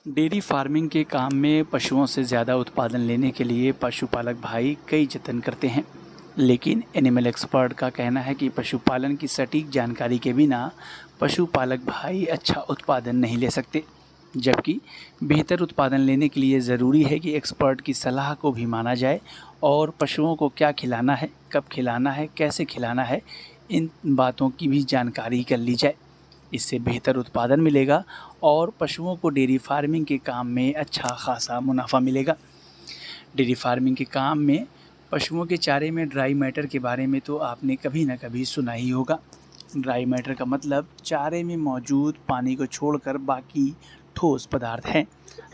Dairy farming के काम में पशुओं से ज़्यादा उत्पादन लेने के लिए पशुपालक भाई कई जतन करते हैं, लेकिन एनिमल एक्सपर्ट का कहना है कि पशुपालन की सटीक जानकारी के बिना पशुपालक भाई अच्छा उत्पादन नहीं ले सकते। जबकि बेहतर उत्पादन लेने के लिए ज़रूरी है कि एक्सपर्ट की सलाह को भी माना जाए और पशुओं को क्या खिलाना है, कब खिलाना है, कैसे खिलाना है, इन बातों की भी जानकारी कर ली जाए। इससे बेहतर उत्पादन मिलेगा और पशुओं को डेयरी फार्मिंग के काम में अच्छा खासा मुनाफा मिलेगा। डेयरी फार्मिंग के काम में पशुओं के चारे में ड्राई मैटर के बारे में तो आपने कभी ना कभी सुना ही होगा। ड्राई मैटर का मतलब चारे में मौजूद पानी को छोड़कर बाकी ठोस पदार्थ हैं।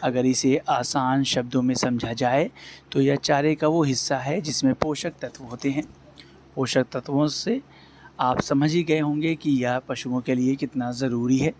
अगर इसे आसान शब्दों में समझा जाए तो यह चारे का वो हिस्सा है जिसमें पोषक तत्व होते हैं। पोषक तत्वों से आप समझ ही गए होंगे कि यह पशुओं के लिए कितना ज़रूरी है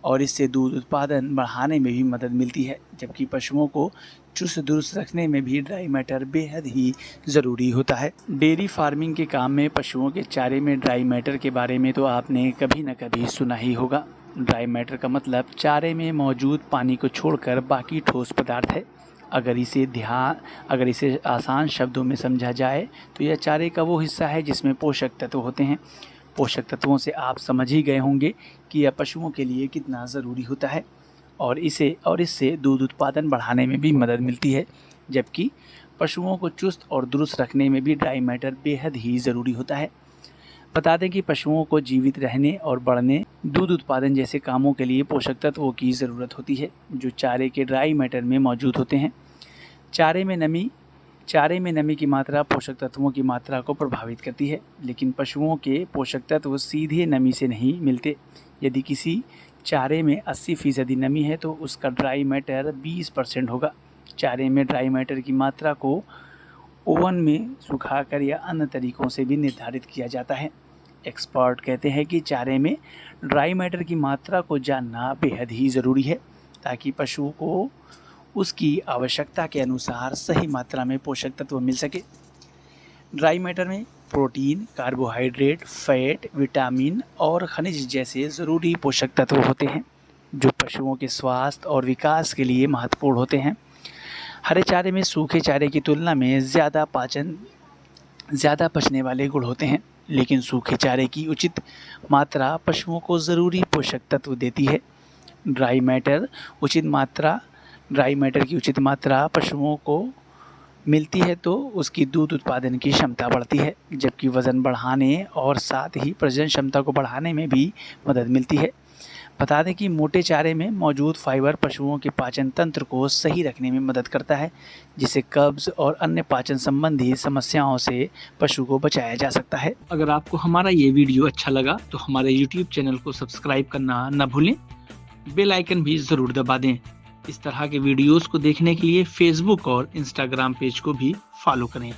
और इससे दूध उत्पादन बढ़ाने में भी मदद मिलती है। जबकि पशुओं को चुस्त दुरुस्त रखने में भी ड्राई मैटर बेहद ही ज़रूरी होता है। डेयरी फार्मिंग के काम में पशुओं के चारे में ड्राई मैटर के बारे में तो आपने कभी न कभी सुना ही होगा। ड्राई मैटर का मतलब चारे में मौजूद पानी को छोड़कर बाकी ठोस पदार्थ है। अगर इसे आसान शब्दों में समझा जाए तो यह चारे का वो हिस्सा है जिसमें पोषक तत्व होते हैं। पोषक तत्वों से आप समझ ही गए होंगे कि यह पशुओं के लिए कितना ज़रूरी होता है और इससे दूध उत्पादन बढ़ाने में भी मदद मिलती है। जबकि पशुओं को चुस्त और दुरुस्त रखने में भी ड्राई मैटर बेहद ही ज़रूरी होता है। बता दें कि पशुओं को जीवित रहने और बढ़ने, दूध उत्पादन जैसे कामों के लिए पोषक तत्वों की ज़रूरत होती है जो चारे के ड्राई मैटर में मौजूद होते हैं। चारे में नमी की मात्रा पोषक तत्वों की मात्रा को प्रभावित करती है, लेकिन पशुओं के पोषक तत्व सीधे नमी से नहीं मिलते। यदि किसी चारे में 80% नमी है तो उसका ड्राई मैटर 20% होगा। चारे में ड्राई मैटर की मात्रा को ओवन में सुखाकर या अन्य तरीकों से भी निर्धारित किया जाता है। एक्सपर्ट कहते हैं कि चारे में ड्राई मैटर की मात्रा को जानना बेहद ही ज़रूरी है ताकि पशु को उसकी आवश्यकता के अनुसार सही मात्रा में पोषक तत्व मिल सके। ड्राई मैटर में प्रोटीन, कार्बोहाइड्रेट, फैट, विटामिन और खनिज जैसे ज़रूरी पोषक तत्व होते हैं जो पशुओं के स्वास्थ्य और विकास के लिए महत्वपूर्ण होते हैं। हरे चारे में सूखे चारे की तुलना में ज़्यादा पचने वाले गुण होते हैं, लेकिन सूखे चारे की उचित मात्रा पशुओं को ज़रूरी पोषक तत्व देती है। ड्राई मैटर की उचित मात्रा पशुओं को मिलती है तो उसकी दूध उत्पादन की क्षमता बढ़ती है, जबकि वज़न बढ़ाने और साथ ही प्रजनन क्षमता को बढ़ाने में भी मदद मिलती है। बता दें कि मोटे चारे में मौजूद फाइबर पशुओं के पाचन तंत्र को सही रखने में मदद करता है, जिससे कब्ज़ और अन्य पाचन संबंधी समस्याओं से पशु को बचाया जा सकता है। अगर आपको हमारा ये वीडियो अच्छा लगा तो हमारे YouTube चैनल को सब्सक्राइब करना न भूलें, बेल आइकन भी ज़रूर दबा दें। इस तरह के वीडियोज़ को देखने के लिए Facebook और Instagram पेज को भी फॉलो करें।